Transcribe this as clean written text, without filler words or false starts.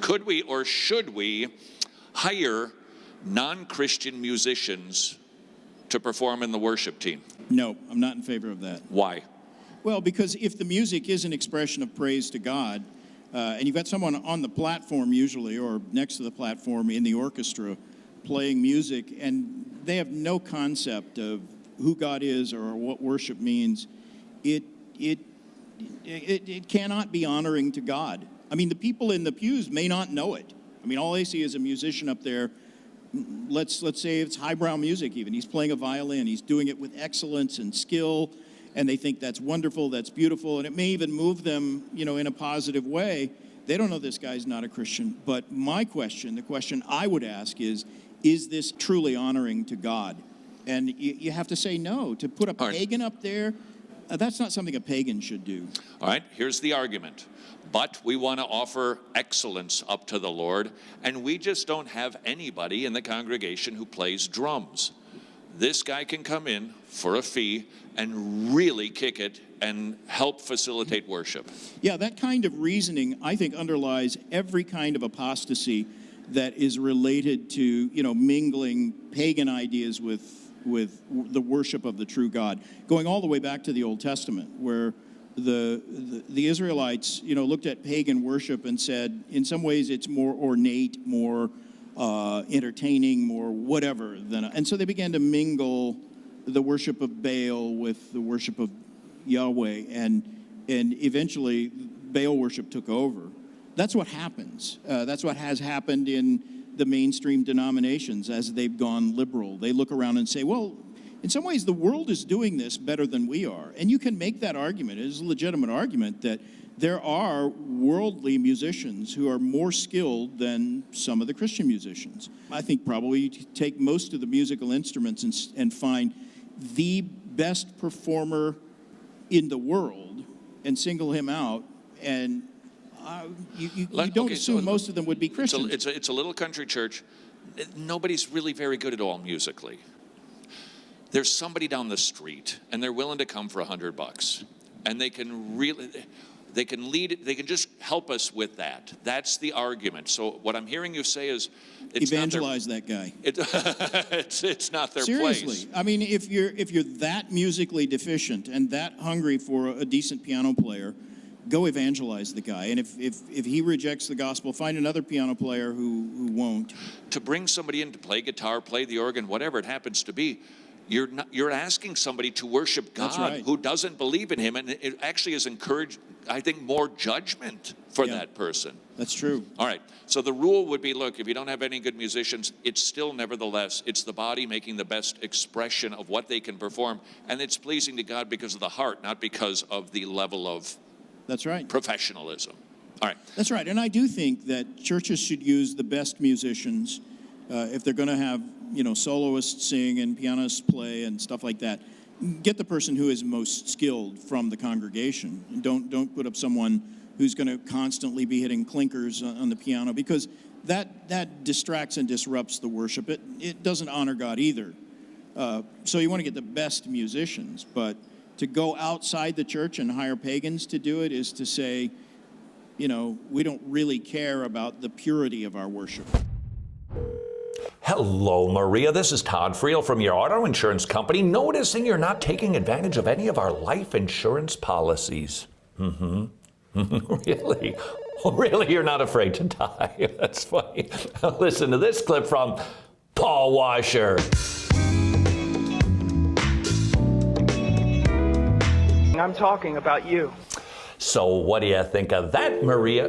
Could we or should we hire non-Christian musicians to perform in the worship team? No, I'm not in favor of that. Why? Well, because if the music is an expression of praise to God, and you've got someone on the platform usually, or next to the platform in the orchestra, playing music, and they have no concept of who God is or what worship means, it cannot be honoring to God. I mean, the people in the pews may not know it. I mean, all they see is a musician up there. Let's say it's highbrow music even. He's playing a violin. He's doing it with excellence and skill, and they think that's wonderful, that's beautiful, and it may even move them, in a positive way. They don't know this guy's not a Christian. But my question, the question I would ask is this truly honoring to God? And you have to say no. To put a pagan up there, that's not something a pagan should do. All right, here's the argument. But we want to offer excellence up to the Lord, and we just don't have anybody in the congregation who plays drums. This guy can come in for a fee and really kick it and help facilitate worship. Yeah, that kind of reasoning, I think, underlies every kind of apostasy that is related to, mingling pagan ideas with the worship of the true God. Going all the way back to the Old Testament, where the Israelites, looked at pagan worship and said, in some ways it's more ornate, more entertaining, more whatever and so they began to mingle the worship of Baal with the worship of Yahweh, and eventually Baal worship took over. That's what happens. That's what has happened in the mainstream denominations as they've gone liberal. They look around and say, well, in some ways the world is doing this better than we are. And you can make that argument. It is a legitimate argument that there are worldly musicians who are more skilled than some of the Christian musicians. I think probably you take most of the musical instruments and find the best performer in the world and single him out, and you don't assume most of them would be Christians. It's a little country church. Nobody's really very good at all musically. There's somebody down the street, and they're willing to come for $100, and they can lead it. They can just help us with that. That's the argument. So what I'm hearing you say is, evangelize that guy. It's not their Seriously. place. I mean, if you're that musically deficient and that hungry for a decent piano player, go evangelize the guy. And if he rejects the gospel, find another piano player who won't. To bring somebody in to play guitar, play the organ, whatever it happens to be, you're asking somebody to worship God who doesn't believe in him, and it actually has encouraged, I think, more judgment for that person. That's true. All right, so the rule would be, look, if you don't have any good musicians, it's still nevertheless, it's the body making the best expression of what they can perform, and it's pleasing to God because of the heart, not because of the level of professionalism. All right. That's right, and I do think that churches should use the best musicians if they're going to have soloists sing and pianists play and stuff like that. Get the person who is most skilled from the congregation. And don't put up someone who's going to constantly be hitting clinkers on the piano, because that distracts and disrupts the worship. It doesn't honor God either. So you want to get the best musicians, but to go outside the church and hire pagans to do it is to say, we don't really care about the purity of our worship. Hello, Maria. This is Todd Friel from your auto insurance company, noticing you're not taking advantage of any of our life insurance policies. Really? Oh, really? You're not afraid to die? That's funny. Listen to this clip from Paul Washer. I'm talking about you. So what do you think of that, Maria?